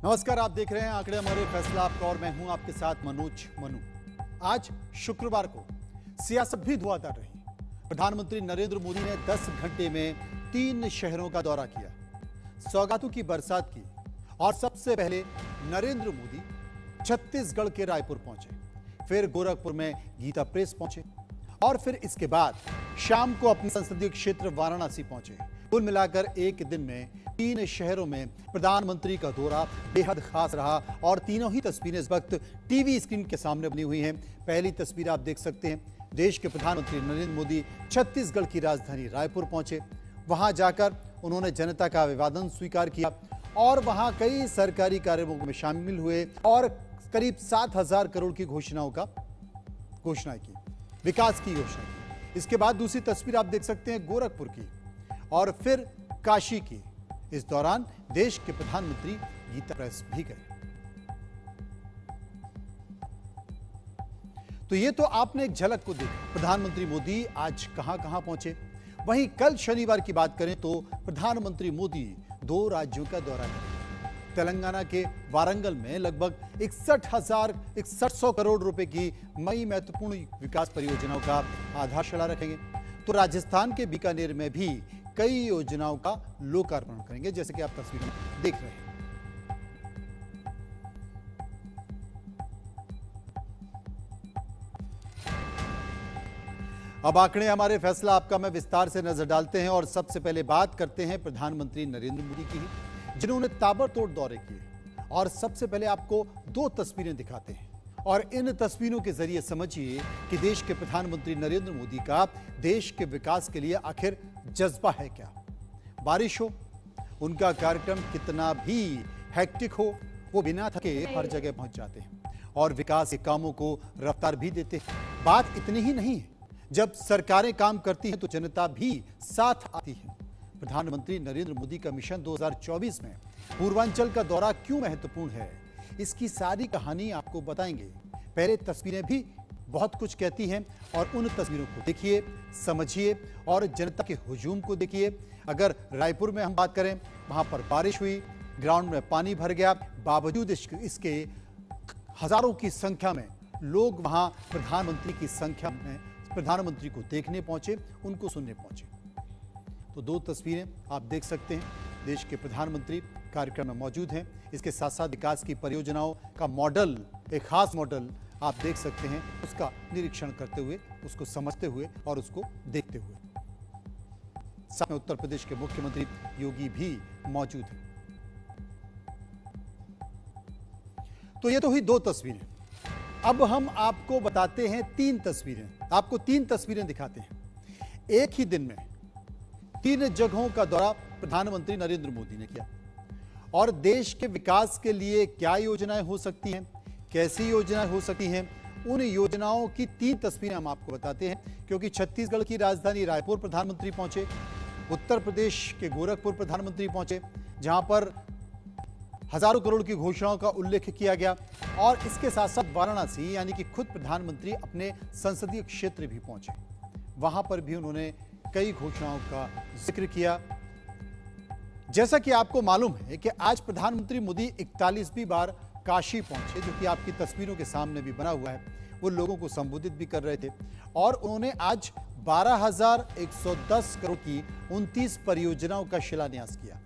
नमस्कार, आप देख रहे हैं आंकड़े हमारे फैसला आपका और मैं हूं आपके साथ मनोज मनु। आज शुक्रवार को सियासत भी धुआंधार रही। प्रधानमंत्री नरेंद्र मोदी ने 10 घंटे में 3 शहरों का दौरा किया, सौगातों की बरसात की और सबसे पहले नरेंद्र मोदी छत्तीसगढ़ के रायपुर पहुंचे, फिर गोरखपुर में गीता प्रेस पहुंचे और फिर इसके बाद शाम को अपने संसदीय क्षेत्र वाराणसी पहुंचे। कुल मिलाकर एक दिन में 3 शहरों में प्रधानमंत्री का दौरा बेहद खास रहा और तीनों ही तस्वीरें इस वक्त टीवी स्क्रीन के सामने बनी हुई हैं। पहली तस्वीर आप देख सकते हैं, देश के प्रधानमंत्री नरेंद्र मोदी छत्तीसगढ़ की राजधानी रायपुर पहुंचे। वहां जाकर उन्होंने जनता का अभिवादन स्वीकार किया और वहां कई सरकारी कार्यक्रमों में शामिल हुए और करीब 7,000 करोड़ की घोषणा की, विकास की घोषणा की। इसके बाद दूसरी तस्वीर आप देख सकते हैं गोरखपुर की और फिर काशी की। इस दौरान देश के प्रधानमंत्री गीता प्रेस भी गए। तो ये तो आपने एक झलक को देखा, प्रधानमंत्री मोदी आज कहां कहां पहुंचे। वहीं कल शनिवार की बात करें तो प्रधानमंत्री मोदी 2 राज्यों का दौरा करेंगे। तेलंगाना के वारंगल में लगभग 61,100 करोड़ रुपए की नई महत्वपूर्ण विकास परियोजनाओं का आधारशिला रखेंगे। तो राजस्थान के बीकानेर में भी कई योजनाओं का लोकार्पण करेंगे, जैसे कि आप तस्वीरों में देख रहे हैं। अब आंकड़े हमारे फैसला आपका में विस्तार से नजर डालते हैं और सबसे पहले बात करते हैं प्रधानमंत्री नरेंद्र मोदी की, जिन्होंने ताबड़तोड़ दौरे किए। और सबसे पहले आपको 2 तस्वीरें दिखाते हैं और इन तस्वीरों के जरिए समझिए कि देश के प्रधानमंत्री नरेंद्र मोदी का देश के विकास के लिए आखिर जज्बा है क्या। बारिश हो, उनका कार्यक्रम कितना भी हेक्टिक हो, वो बिना थके हर जगह पहुंच जाते हैं और विकास के कामों को रफ्तार भी देते हैं। बात इतनी ही नहीं है, जब सरकारें काम करती हैं तो जनता भी साथ आती है। प्रधानमंत्री नरेंद्र मोदी का मिशन 2024 में पूर्वांचल का दौरा क्यों महत्वपूर्ण है, इसकी सारी कहानी आपको बताएंगे। पहले तस्वीरें भी बहुत कुछ कहती हैं और उन तस्वीरों को देखिए, समझिए और जनता के हुजूम को देखिए। अगर रायपुर में हम बात करें, वहां पर बारिश हुई, ग्राउंड में पानी भर गया, बावजूद इसके हजारों की संख्या में लोग वहां प्रधानमंत्री को देखने पहुंचे, उनको सुनने पहुंचे। तो 2 तस्वीरें आप देख सकते हैं, देश के प्रधानमंत्री कार्यक्रम में मौजूद हैं। इसके साथ साथ विकास की परियोजनाओं का मॉडल, एक खास मॉडल आप देख सकते हैं, उसका निरीक्षण करते हुए, उसको समझते हुए और उसको देखते हुए। साथ में उत्तर प्रदेश के मुख्यमंत्री योगी भी मौजूद हैं। तो ये तो हुई 2 तस्वीरें। अब हम आपको बताते हैं 3 तस्वीरें, आपको 3 तस्वीरें दिखाते हैं। एक ही दिन में 3 जगहों का दौरा प्रधानमंत्री नरेंद्र मोदी ने किया और देश के विकास के लिए क्या योजनाएं हो सकती हैं, कैसी योजनाएं हो सकती हैं, उन योजनाओं की 3 तस्वीरें हम आपको बताते हैं। क्योंकि छत्तीसगढ़ की राजधानी रायपुर प्रधानमंत्री पहुंचे, उत्तर प्रदेश के गोरखपुर प्रधानमंत्री पहुंचे, जहां पर हजारों करोड़ की घोषणाओं का उल्लेख किया गया और इसके साथ साथ वाराणसी यानी कि खुद प्रधानमंत्री अपने संसदीय क्षेत्र भी पहुंचे। वहां पर भी उन्होंने कई घोषणाओं का जिक्र किया। जैसा कि आपको मालूम है कि आज प्रधानमंत्री मोदी 41वीं बार काशी पहुंचे, जो कि आपकी तस्वीरों के सामने भी बना हुआ है। वो लोगों को संबोधित भी कर रहे थे और उन्होंने आज 12,110 करोड़ की 29 परियोजनाओं का शिलान्यास किया।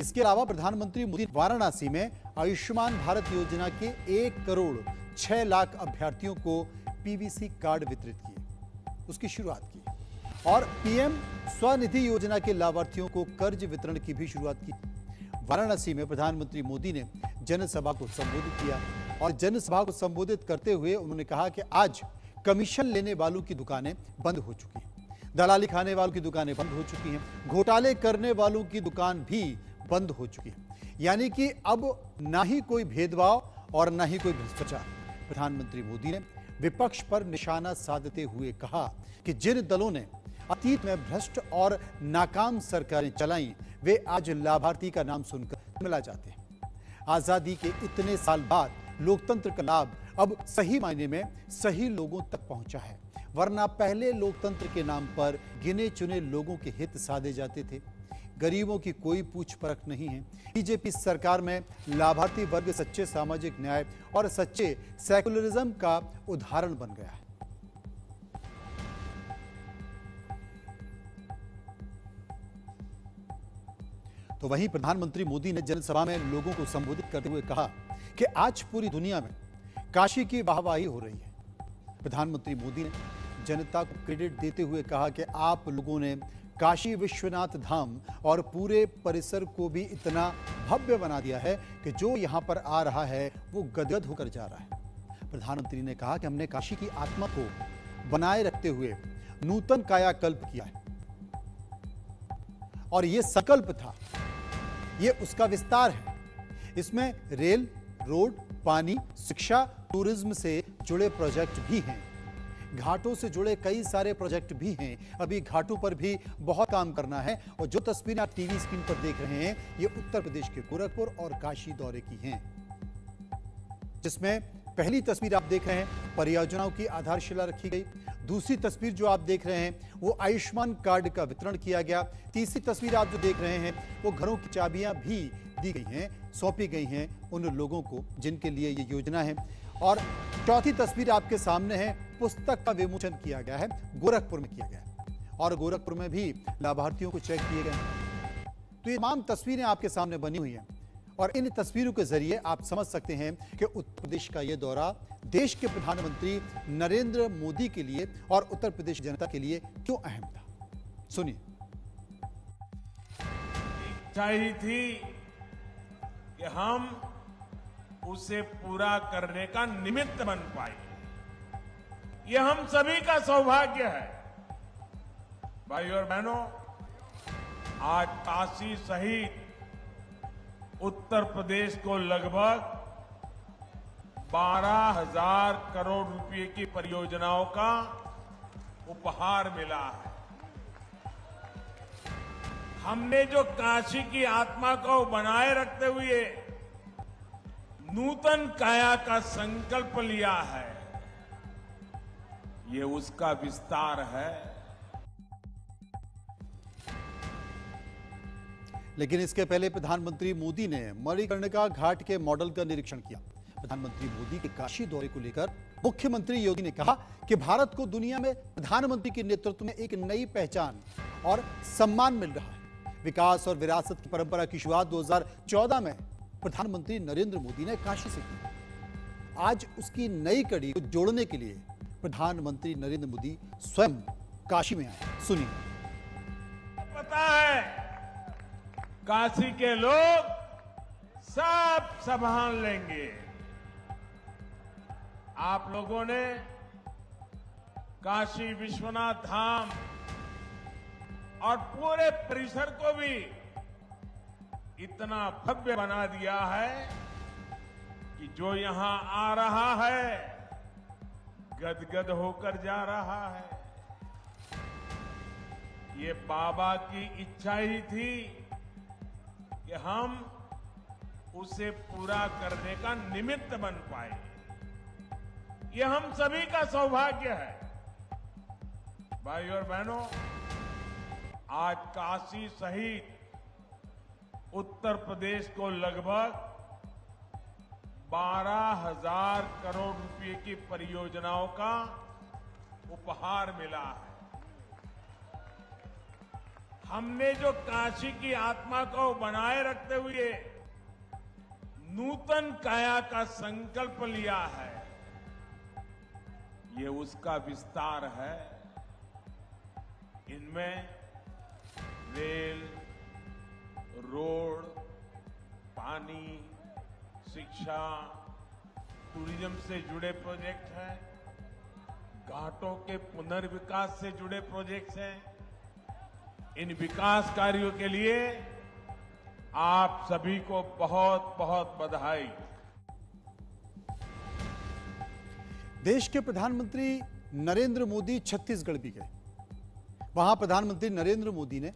इसके अलावा प्रधानमंत्री मोदी वाराणसी में आयुष्मान भारत योजना के 1 करोड़ 6 लाख अभ्यर्थियों को पीवीसी कार्ड वितरित किए, उसकी शुरुआत की और पीएम स्वनिधि योजना के लाभार्थियों को कर्ज वितरण की भी शुरुआत की। वाराणसी में प्रधानमंत्री मोदी ने जनसभा को संबोधित किया और जनसभा को संबोधित करते हुए उन्होंने कहा कि आज कमीशन लेने वालों की दुकानें बंद हो चुकी हैं, दलाली खाने वालों की दुकानें बंद हो चुकी हैं, घोटाले करने वालों की दुकान भी बंद हो चुकी है। यानी कि अब ना ही कोई भेदभाव और ना ही कोई भ्रष्टाचार। प्रधानमंत्री मोदी ने विपक्ष पर निशाना साधते हुए कहा कि जिन दलों ने अतीत में भ्रष्ट और नाकाम सरकारें चलाई, वे आज लाभार्थी का नाम सुनकर मिला जाते हैं। आजादी के इतने साल बाद लोकतंत्र का लाभ अब सही मायने में सही लोगों तक पहुंचा है, वरना पहले लोकतंत्र के नाम पर गिने चुने लोगों के हित साधे जाते थे। गरीबों की कोई पूछ परख नहीं है। बीजेपी सरकार में लाभार्थी वर्ग सच्चे सामाजिक न्याय और सच्चे सेकुलरिज्म का उदाहरण बन गया है। तो वहीं प्रधानमंत्री मोदी ने जनसभा में लोगों को संबोधित करते हुए कहा कि आज पूरी दुनिया में काशी की वाहवाही हो रही है। प्रधानमंत्री मोदी ने जनता को क्रेडिट देते हुए कहा कि आप लोगों ने काशी विश्वनाथ धाम और पूरे परिसर को भी इतना भव्य बना दिया है कि जो यहां पर आ रहा है वो गदगद होकर जा रहा है। प्रधानमंत्री ने कहा कि हमने काशी की आत्मा को बनाए रखते हुए नूतन कायाकल्प किया है और ये संकल्प था, ये उसका विस्तार है। इसमें रेल, रोड, पानी, शिक्षा, टूरिज्म से जुड़े प्रोजेक्ट भी हैं, घाटों से जुड़े कई सारे प्रोजेक्ट भी हैं। अभी घाटों पर भी बहुत काम करना है और जो तस्वीरें आप टीवी स्क्रीन पर देख रहे हैं ये उत्तर प्रदेश के गोरखपुर और काशी दौरे की हैं, जिसमें पहली तस्वीर आप देख रहे हैं परियोजनाओं की आधारशिला रखी गई। दूसरी तस्वीर जो आप देख रहे हैं वो आयुष्मान कार्ड का वितरण किया गया। तीसरी तस्वीर आप जो देख रहे हैं वो घरों की चाबियां भी दी गई हैं, सौंपी गई हैं उन लोगों को जिनके लिए ये योजना है। और चौथी तस्वीर आपके सामने है, पुस्तक का विमोचन किया गया है, गोरखपुर में किया गया है और गोरखपुर में भी लाभार्थियों को चेक किए गए हैं। तो ये तमाम तस्वीरें आपके सामने बनी हुई हैं और इन तस्वीरों के जरिए आप समझ सकते हैं कि उत्तर प्रदेश का यह दौरा देश के प्रधानमंत्री नरेंद्र मोदी के लिए और उत्तर प्रदेश जनता के लिए क्यों अहम था। सुनिए। इच्छा ही थी कि हम उसे पूरा करने का निमित्त बन पाए। यह हम सभी का सौभाग्य है। भाइयों और बहनों, आज काशी सहित उत्तर प्रदेश को लगभग 12,000 करोड़ रुपए की परियोजनाओं का उपहार मिला है। हमने जो काशी की आत्मा को बनाए रखते हुए नूतन काया का संकल्प लिया है, ये उसका विस्तार है। लेकिन इसके पहले प्रधानमंत्री मोदी ने मणिकर्णिका घाट के मॉडल का निरीक्षण किया। प्रधानमंत्री मोदी के काशी दौरे को लेकर मुख्यमंत्री योगी ने कहा कि भारत को दुनिया में प्रधानमंत्री के नेतृत्व में एक नई पहचान और सम्मान मिल रहा है। विकास और विरासत की परंपरा की शुरुआत 2014 में प्रधानमंत्री नरेंद्र मोदी ने काशी से की। आज उसकी नई कड़ी को जोड़ने के लिए प्रधानमंत्री नरेंद्र मोदी स्वयं काशी में आए। सुनिए। पता है काशी के लोग सब संभाल लेंगे। आप लोगों ने काशी विश्वनाथ धाम और पूरे परिसर को भी इतना भव्य बना दिया है कि जो यहां आ रहा है गदगद होकर जा रहा है। ये बाबा की इच्छा ही थी कि हम उसे पूरा करने का निमित्त बन पाए। ये हम सभी का सौभाग्य है। भाइयों और बहनों, आज काशी सहित उत्तर प्रदेश को लगभग 12,000 करोड़ रुपए की परियोजनाओं का उपहार मिला है। हमने जो काशी की आत्मा को बनाए रखते हुए नूतन काया का संकल्प लिया है, ये उसका विस्तार है। इनमें रेल, रोड, पानी, शिक्षा, टूरिज्म से जुड़े प्रोजेक्ट हैं, घाटों के पुनर्विकास से जुड़े प्रोजेक्ट्स हैं। इन विकास कार्यों के लिए आप सभी को बहुत बहुत बधाई। देश के प्रधानमंत्री नरेंद्र मोदी छत्तीसगढ़ भी गए। वहां प्रधानमंत्री नरेंद्र मोदी ने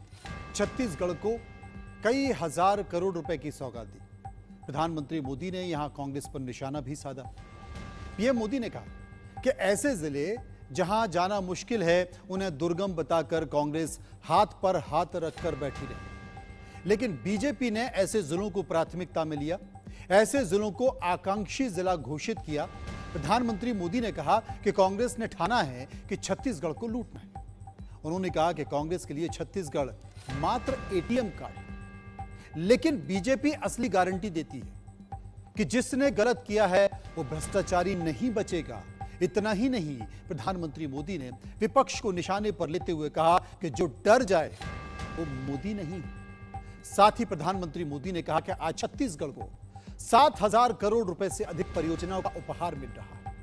छत्तीसगढ़ को कई हजार करोड़ रुपए की सौगात दी। प्रधानमंत्री मोदी ने यहां कांग्रेस पर निशाना भी साधा। पीएम मोदी ने कहा कि ऐसे जिले जहां जाना मुश्किल है उन्हें दुर्गम बताकर कांग्रेस हाथ पर हाथ रखकर बैठी रही। लेकिन बीजेपी ने ऐसे जिलों को प्राथमिकता में लिया, ऐसे जिलों को आकांक्षी जिला घोषित किया। प्रधानमंत्री मोदी ने कहा कि कांग्रेस ने ठाना है कि छत्तीसगढ़ को लूटना है। उन्होंने कहा कि कांग्रेस के लिए छत्तीसगढ़ मात्र एटीएम कार्ड है, लेकिन बीजेपी असली गारंटी देती है कि जिसने गलत किया है वो भ्रष्टाचारी नहीं बचेगा। इतना ही नहीं, प्रधानमंत्री मोदी ने विपक्ष को निशाने पर लेते हुए कहा कि जो डर जाए वो मोदी नहीं। साथ ही प्रधानमंत्री मोदी ने कहा कि आज छत्तीसगढ़ को 7,000 करोड़ रुपए से अधिक परियोजनाओं का उपहार मिल रहा है।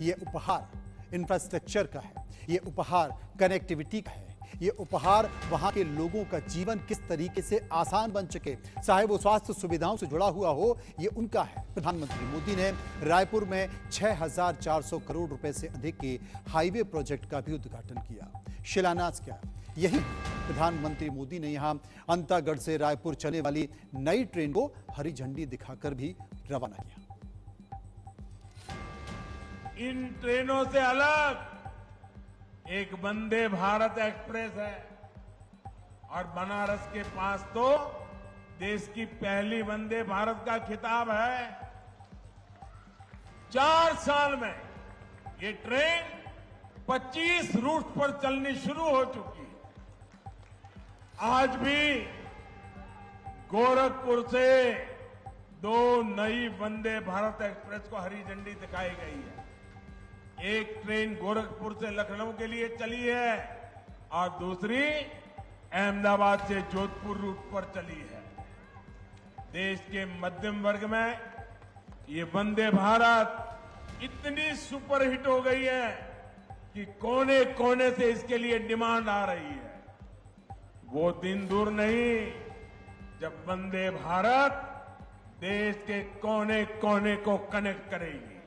यह उपहार इंफ्रास्ट्रक्चर का है, यह उपहार कनेक्टिविटी का है, ये उपहार वहां के लोगों का जीवन किस तरीके से आसान बन सके, चाहे वो स्वास्थ्य सुविधाओं से जुड़ा हुआ हो, ये उनका है। प्रधानमंत्री मोदी ने रायपुर में 6,400 करोड़ रुपए से अधिक के हाईवे प्रोजेक्ट का भी उद्घाटन किया, शिलान्यास किया। यही प्रधानमंत्री मोदी ने यहां अंतागढ़ से रायपुर चलने वाली नई ट्रेन को हरी झंडी दिखाकर भी रवाना किया। इन ट्रेनों से अलग एक वंदे भारत एक्सप्रेस है और बनारस के पास तो देश की पहली वंदे भारत का खिताब है। 4 साल में ये ट्रेन 25 रूट पर चलनी शुरू हो चुकी है। आज भी गोरखपुर से 2 नई वंदे भारत एक्सप्रेस को हरी झंडी दिखाई गई है। एक ट्रेन गोरखपुर से लखनऊ के लिए चली है और दूसरी अहमदाबाद से जोधपुर रूट पर चली है। देश के मध्यम वर्ग में ये वंदे भारत इतनी सुपरहिट हो गई है कि कोने कोने से इसके लिए डिमांड आ रही है। वो दिन दूर नहीं जब वंदे भारत देश के कोने कोने को कनेक्ट करेगी।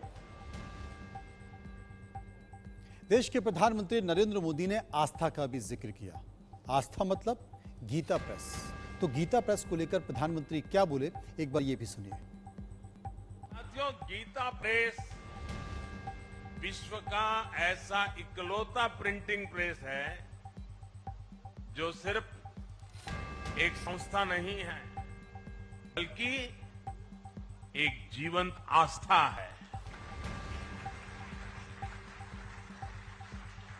देश के प्रधानमंत्री नरेंद्र मोदी ने आस्था का भी जिक्र किया। आस्था मतलब गीता प्रेस। तो गीता प्रेस को लेकर प्रधानमंत्री क्या बोले, एक बार ये भी सुनिए। साथियों, गीता प्रेस विश्व का ऐसा इकलौता प्रिंटिंग प्रेस है जो सिर्फ एक संस्था नहीं है बल्कि एक जीवंत आस्था है।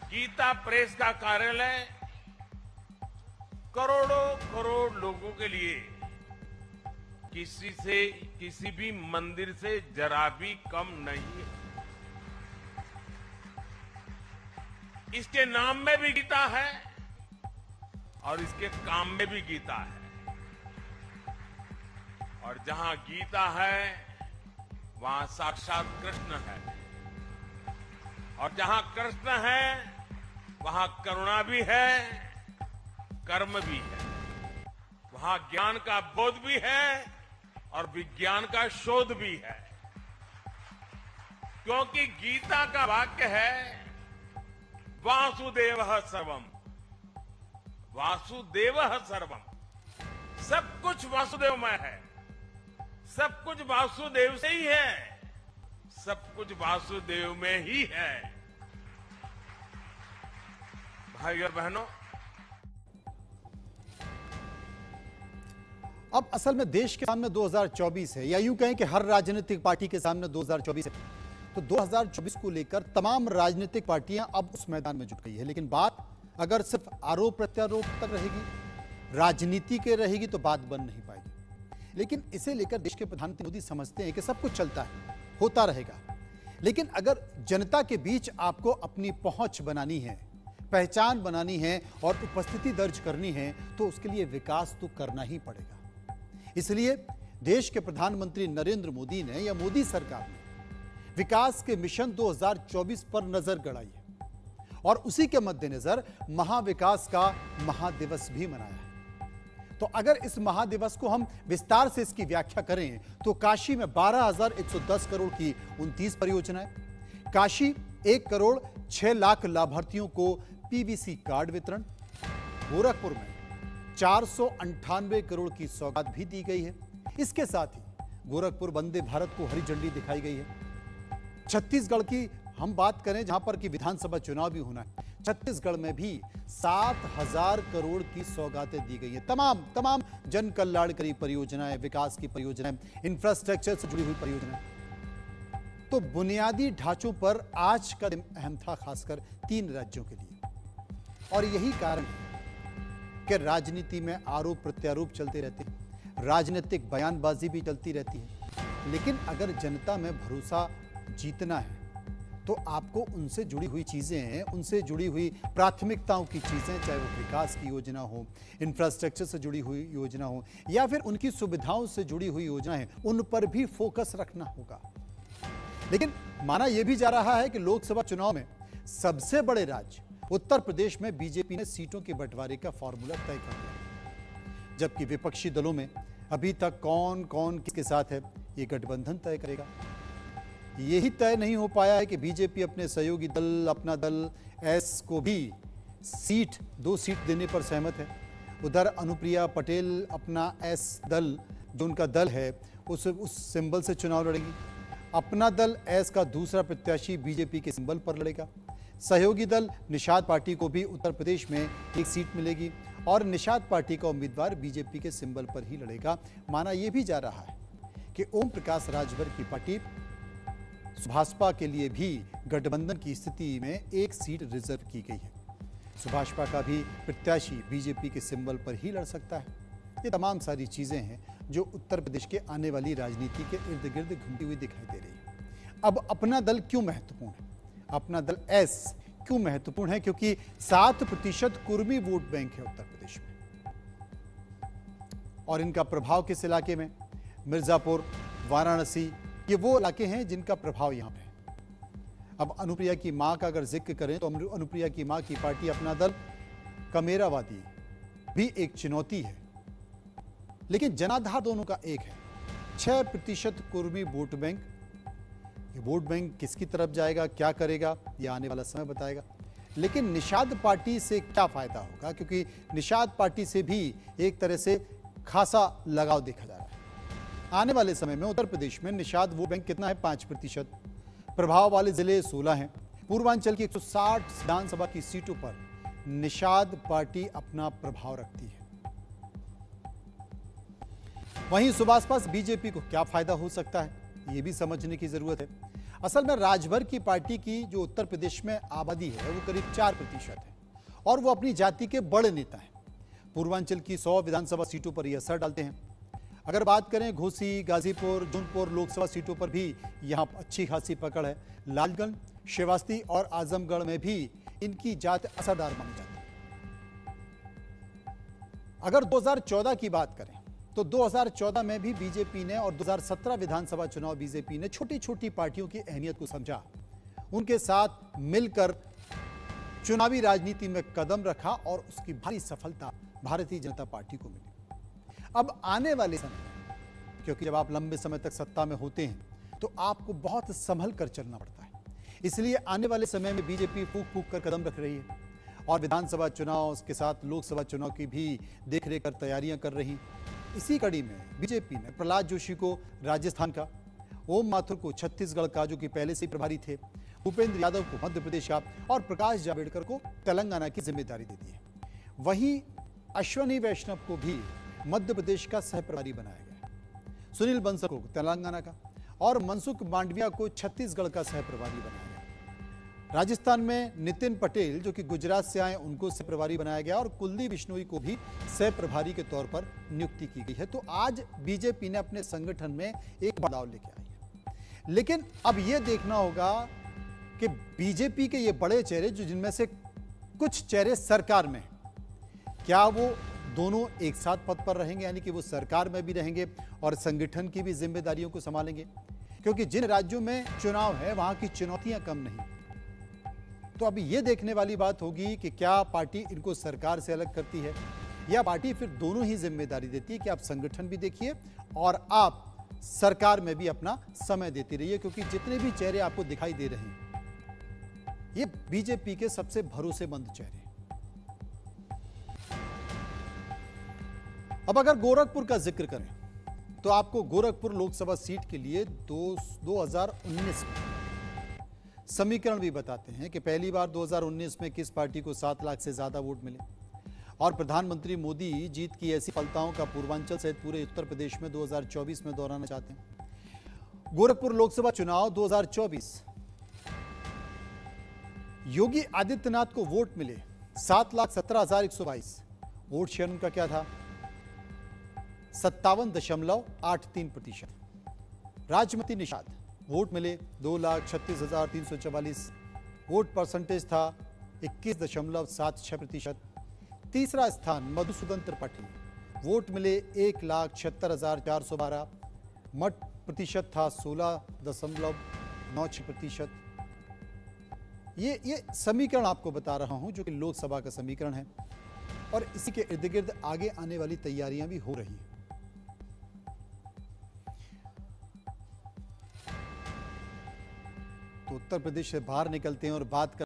गीता प्रेस का कार्यालय करोड़ों करोड़ लोगों के लिए किसी भी मंदिर से जरा भी कम नहीं है। इसके नाम में भी गीता है और इसके काम में भी गीता है। और जहां गीता है वहां साक्षात कृष्ण है और जहां कृष्ण है वहां करुणा भी है, कर्म भी है। वहां ज्ञान का बोध भी है और विज्ञान का शोध भी है। क्योंकि गीता का वाक्य है वासुदेवः सर्वम, वासुदेवः सर्वम। सब कुछ वासुदेवमय है, सब कुछ वासुदेव से ही है, सब कुछ वासुदेव में ही है। भाई और बहनों, अब असल में देश के सामने 2024 है, या यूं कहें कि हर राजनीतिक पार्टी के सामने 2024 है। तो 2024 को लेकर तमाम राजनीतिक पार्टियां अब उस मैदान में जुट गई है। लेकिन बात अगर सिर्फ आरोप प्रत्यारोप तक रहेगी, राजनीति के रहेगी, तो बात बन नहीं पाएगी। लेकिन इसे लेकर देश के प्रधानमंत्री मोदी समझते हैं कि सब कुछ चलता है, होता रहेगा। लेकिन अगर जनता के बीच आपको अपनी पहुंच बनानी है, पहचान बनानी है और उपस्थिति दर्ज करनी है, तो उसके लिए विकास तो करना ही पड़ेगा। इसलिए देश के प्रधानमंत्री नरेंद्र मोदी ने, या मोदी सरकार ने, विकास के मिशन 2024 पर नजर गड़ाई है और उसी के मद्देनजर महाविकास का महादिवस भी मनाया है। तो अगर इस महादिवस को हम विस्तार से इसकी व्याख्या करें तो काशी में 12,110 करोड़ की 29 परियोजनाएं, काशी 1 करोड़ 6 लाख लाभार्थियों को पीवीसी कार्ड वितरण, गोरखपुर में 498 करोड़ की सौगात भी दी गई है। इसके साथ ही गोरखपुर वंदे भारत को हरी झंडी दिखाई गई है। छत्तीसगढ़ की हम बात करें जहां पर कि विधानसभा चुनाव भी होना है, छत्तीसगढ़ में भी 7,000 करोड़ की सौगातें दी गई हैं। तमाम जन कल्याणकारी परियोजनाएं, विकास की परियोजनाएं, इंफ्रास्ट्रक्चर से जुड़ी हुई परियोजनाएं। तो बुनियादी ढांचों पर आज का दिन अहम था, खासकर 3 राज्यों के लिए। और यही कारण है कि राजनीति में आरोप प्रत्यारोप चलते रहते हैं, राजनीतिक बयानबाजी भी चलती रहती है। लेकिन अगर जनता में भरोसा जीतना है तो आपको उनसे जुड़ी हुई चीजें, उनसे जुड़ी हुई प्राथमिकताओं की चीजें, चाहे वो विकास की योजना हो, इंफ्रास्ट्रक्चर से जुड़ी हुई योजना हो, या फिर उनकी सुविधाओं से जुड़ी हुई योजनाएं, उन पर भी फोकस रखना होगा। लेकिन माना यह भी जा रहा है कि लोकसभा चुनाव में सबसे बड़े राज्य उत्तर प्रदेश में बीजेपी ने सीटों के बंटवारे का फॉर्मूला तय कर दिया, जबकि विपक्षी दलों में अभी तक कौन कौन किसके साथ है, ये गठबंधन तय करेगा। यही तय नहीं हो पाया है कि बीजेपी अपने सहयोगी दल, अपना दल एस को भी 2 सीट देने पर सहमत है। उधर अनुप्रिया पटेल अपना एस दल, जो उनका दल है, उस सिंबल से चुनाव लड़ेंगी। अपना दल एस का दूसरा प्रत्याशी बीजेपी के सिंबल पर लड़ेगा। सहयोगी दल निषाद पार्टी को भी उत्तर प्रदेश में 1 सीट मिलेगी और निषाद पार्टी का उम्मीदवार बीजेपी के सिंबल पर ही लड़ेगा। माना यह भी जा रहा है कि ओम प्रकाश राजभर की पार्टी भाजपा के लिए भी गठबंधन की स्थिति में 1 सीट रिजर्व की गई है। भाजपा का भी प्रत्याशी बीजेपी के सिंबल पर ही लड़ सकता है। ये तमाम सारी चीजें हैं जो उत्तर प्रदेश के आने वाली राजनीति के इर्द गिर्द घूमती हुई दिखाई दे रही है। अब अपना दल क्यों महत्वपूर्ण है? अपना दल एस क्यों महत्वपूर्ण है? क्योंकि 7% कुर्मी वोट बैंक है उत्तर प्रदेश में, और इनका प्रभाव किस इलाके में? मिर्जापुर, वाराणसी, ये वो इलाके हैं जिनका प्रभाव यहां पे है। अब अनुप्रिया की मां का अगर जिक्र करें तो अनुप्रिया की मां की पार्टी अपना दल कमेरावादी भी एक चुनौती है, लेकिन जनाधार दोनों का एक है। 6% कुर्मी वोट बैंक। ये वोट बैंक किसकी तरफ जाएगा, क्या करेगा, ये आने वाला समय बताएगा। लेकिन निषाद पार्टी से क्या फायदा होगा, क्योंकि निषाद पार्टी से भी एक तरह से खासा लगाव देखा जा रहा है। आने वाले समय में उत्तर प्रदेश में निषाद वोट बैंक कितना है? 5%। प्रभाव वाले जिले 16 हैं। पूर्वांचल की 160 विधानसभा की सीटों पर निषाद पार्टी अपना प्रभाव रखती है। वहीं सुभाष पास बीजेपी को क्या फायदा हो सकता है, यह भी समझने की जरूरत है। असल में राजभर की पार्टी की जो उत्तर प्रदेश में आबादी है वो करीब 4% है और वो अपनी जाति के बड़े नेता हैं। पूर्वांचल की 100 विधानसभा सीटों पर ये असर डालते हैं। अगर बात करें घोसी, गाजीपुर, जौनपुर लोकसभा सीटों पर भी यहां अच्छी खासी पकड़ है। लालगंज, श्रावस्ती और आजमगढ़ में भी इनकी जात असरदार मानी जाती है। अगर 2014 की बात करें तो 2014 में भी बीजेपी ने और 2017 विधानसभा चुनाव बीजेपी ने छोटी छोटी पार्टियों की अहमियत को समझा, उनके साथ मिलकर चुनावी राजनीति में कदम रखा और उसकी भारी सफलता भारतीय जनता पार्टी को मिली। अब आने वाले समय में, क्योंकि जब आप लंबे समय तक सत्ता में होते हैं तो आपको बहुत संभल कर चलना पड़ता है, इसलिए आने वाले समय में बीजेपी फूक फूक कर कदम रख रही है और विधानसभा चुनाव के साथ लोकसभा चुनाव की भी देखरेख कर तैयारियां कर रही। इसी कड़ी में बीजेपी ने प्रहलाद जोशी को राजस्थान का, ओम माथुर को छत्तीसगढ़ का जो कि पहले से प्रभारी थे, भूपेंद्र यादव को मध्य प्रदेश का और प्रकाश जावड़ेकर को तेलंगाना की जिम्मेदारी दे दी है। वहीं अश्वनी वैष्णव को भी मध्य प्रदेश का सह प्रभारी बनाया गया, सुनील बंसल को तेलंगाना का और मनसुख मांडविया को छत्तीसगढ़ का सह प्रभारी बनाया गया। राजस्थान में नितिन पटेल जो कि गुजरात से आए उनको सह प्रभारी बनाया गया और कुलदीप बिश्नोई को भी सह प्रभारी के तौर पर नियुक्ति की गई है। तो आज बीजेपी ने अपने संगठन में एक बदलाव लेके आई है, लेकिन अब यह देखना होगा कि बीजेपी के ये बड़े चेहरे जो जिनमें से कुछ चेहरे सरकार में, क्या वो दोनों एक साथ पद पर रहेंगे, यानी कि वो सरकार में भी रहेंगे और संगठन की भी जिम्मेदारियों को संभालेंगे, क्योंकि जिन राज्यों में चुनाव है वहां की चुनौतियां कम नहीं। तो अभी ये देखने वाली बात होगी कि क्या पार्टी इनको सरकार से अलग करती है या पार्टी फिर दोनों ही जिम्मेदारी देती है कि आप संगठन भी देखिए और आप सरकार में भी अपना समय देती रहिए, क्योंकि जितने भी चेहरे आपको दिखाई दे रहे हैं ये बीजेपी के सबसे भरोसेमंद चेहरे। अब अगर गोरखपुर का जिक्र करें तो आपको गोरखपुर लोकसभा सीट के लिए 2019 में समीकरण भी बताते हैं कि पहली बार 2019 में किस पार्टी को 7 लाख से ज्यादा वोट मिले और प्रधानमंत्री मोदी जीत की ऐसी सफलताओं का पूर्वांचल सहित पूरे उत्तर प्रदेश में 2024 में दोहराना चाहते हैं। गोरखपुर लोकसभा चुनाव 2024, योगी आदित्यनाथ को वोट मिले 7,17,122। वोट शेयर उनका क्या था? 57.83%। राजमती निषाद वोट मिले 2,36,344। वोट परसेंटेज था 21.76%। तीसरा स्थान मधुसूदन त्रिपाठी, वोट मिले 1,76,412। मत प्रतिशत था 16.96%। ये समीकरण आपको बता रहा हूं जो कि लोकसभा का समीकरण है और इसी के इर्द गिर्द आगे आने वाली तैयारियां भी हो रही हैं। तो उत्तर प्रदेश से बाहर निकलते हैं और बात कर